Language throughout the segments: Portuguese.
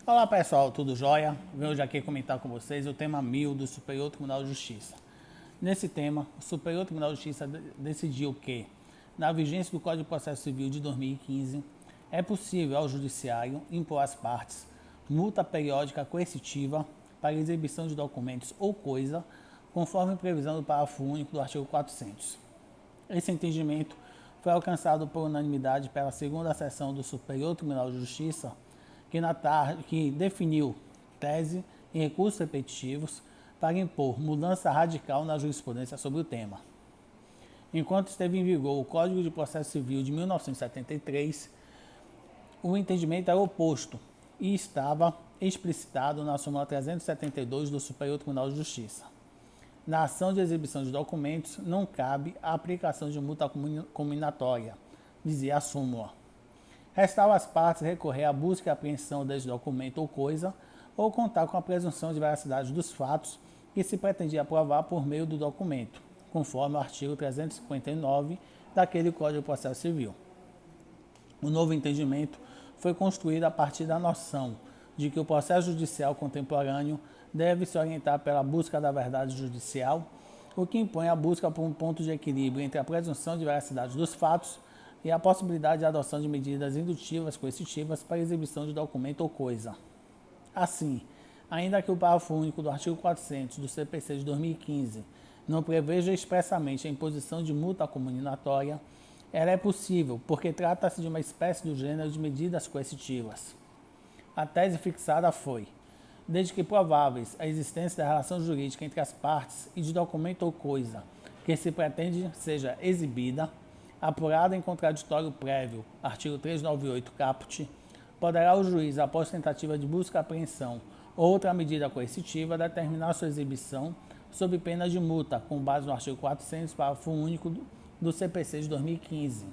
Olá pessoal, tudo jóia? Venho hoje aqui comentar com vocês o tema 1000 do Superior Tribunal de Justiça. Nesse tema, o Superior Tribunal de Justiça decidiu que, na vigência do Código de Processo Civil de 2015, é possível ao Judiciário impor às partes multa periódica coercitiva para exibição de documentos ou coisa, conforme previsão do parágrafo único do artigo 400. Esse entendimento foi alcançado por unanimidade pela segunda sessão do Superior Tribunal de Justiça, que definiu tese e recursos repetitivos para impor mudança radical na jurisprudência sobre o tema. Enquanto esteve em vigor o Código de Processo Civil de 1973, o entendimento era oposto e estava explicitado na súmula 372 do Superior Tribunal de Justiça. Na ação de exibição de documentos, não cabe a aplicação de multa cominatória, dizia a súmula. Restava às partes recorrer à busca e apreensão desse documento ou coisa, ou contar com a presunção de veracidade dos fatos que se pretendia provar por meio do documento, conforme o artigo 359 daquele Código de Processo Civil. O novo entendimento foi construído a partir da noção de que o processo judicial contemporâneo deve se orientar pela busca da verdade judicial, o que impõe a busca por um ponto de equilíbrio entre a presunção de veracidade dos fatos e a possibilidade de adoção de medidas indutivas coercitivas para exibição de documento ou coisa. Assim, ainda que o parágrafo único do artigo 400 do CPC de 2015 não preveja expressamente a imposição de multa cominatória, ela é possível porque trata-se de uma espécie do gênero de medidas coercitivas. A tese fixada foi: desde que prováveis a existência da relação jurídica entre as partes e de documento ou coisa que se pretende seja exibida, apurada em contraditório prévio, artigo 398 caput, poderá o juiz, após tentativa de busca e apreensão ou outra medida coercitiva, determinar sua exibição sob pena de multa, com base no artigo 400, parágrafo único do CPC de 2015.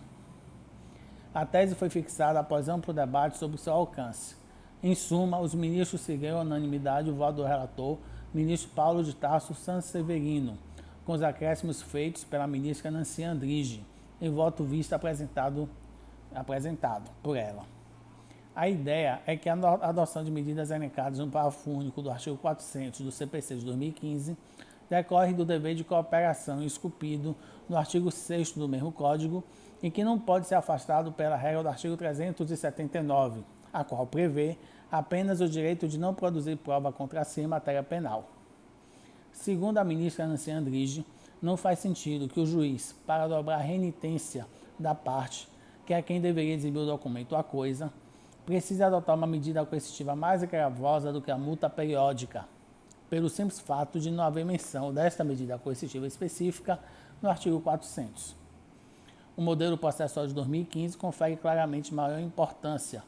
A tese foi fixada após amplo debate sobre seu alcance. Em suma, os ministros seguiram a unanimidade o voto do relator, ministro Paulo de Tarso Sanseverino, com os acréscimos feitos pela ministra Nancy Andrighi, em voto visto apresentado por ela. A ideia é que a adoção de medidas elencadas no parágrafo único do artigo 400 do CPC de 2015 decorre do dever de cooperação esculpido no artigo 6º do mesmo Código e que não pode ser afastado pela regra do artigo 379, a qual prevê apenas o direito de não produzir prova contra si em matéria penal. Segundo a ministra Nancy Andrighi, não faz sentido que o juiz, para dobrar a renitência da parte, que é quem deveria exibir o documento ou a coisa, precise adotar uma medida coercitiva mais gravosa do que a multa periódica, pelo simples fato de não haver menção desta medida coercitiva específica no artigo 400. O modelo processual de 2015 confere claramente maior importância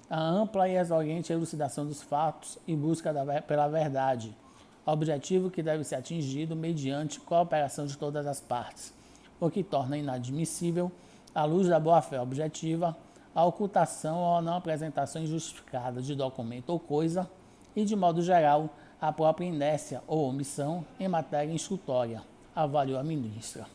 à ampla e exauriente elucidação dos fatos e busca pela verdade, objetivo que deve ser atingido mediante cooperação de todas as partes, o que torna inadmissível, à luz da boa-fé objetiva, a ocultação ou a não apresentação injustificada de documento ou coisa e, de modo geral, a própria inércia ou omissão em matéria instrutória, avaliou a ministra.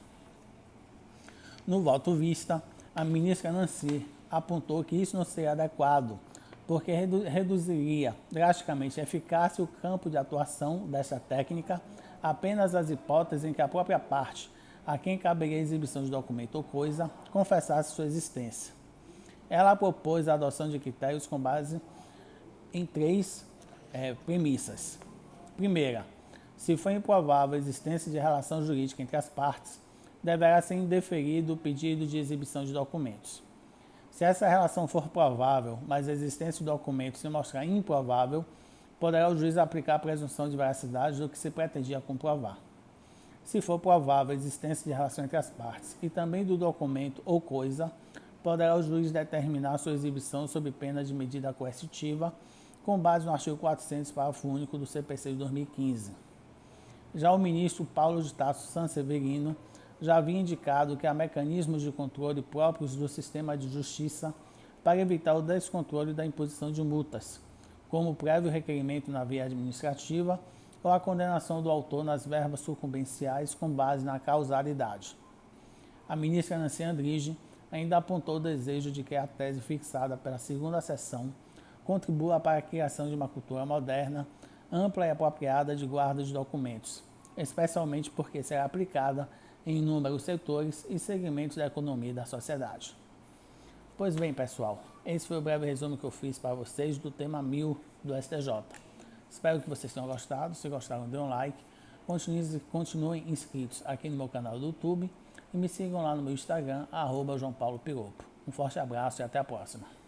No voto vista, a ministra Nancy apontou que isso não seria adequado, porque reduziria drasticamente a eficácia e o campo de atuação desta técnica apenas às hipóteses em que a própria parte, a quem caberia a exibição de documento ou coisa, confessasse sua existência. Ela propôs a adoção de critérios com base em três premissas. Primeira, se for improvável a existência de relação jurídica entre as partes, deverá ser indeferido o pedido de exibição de documentos. Se essa relação for provável, mas a existência do documento se mostrar improvável, poderá o juiz aplicar a presunção de veracidade do que se pretendia comprovar. Se for provável a existência de relação entre as partes e também do documento ou coisa, poderá o juiz determinar sua exibição sob pena de medida coercitiva, com base no artigo 400, parágrafo único do CPC de 2015. Já o ministro Paulo de Tarso Sanseverino já havia indicado que há mecanismos de controle próprios do sistema de justiça para evitar o descontrole da imposição de multas, como o prévio requerimento na via administrativa ou a condenação do autor nas verbas sucumbenciais com base na causalidade. A ministra Nancy Andrighi ainda apontou o desejo de que a tese fixada pela segunda sessão contribua para a criação de uma cultura moderna, ampla e apropriada de guarda de documentos, especialmente porque será aplicada em inúmeros setores e segmentos da economia e da sociedade. Pois bem, pessoal, esse foi o breve resumo que eu fiz para vocês do tema 1000 do STJ. Espero que vocês tenham gostado. Se gostaram, dê um like. Continuem inscritos aqui no meu canal do YouTube e me sigam lá no meu Instagram, @JoãoPauloPiropo. Um forte abraço e até a próxima.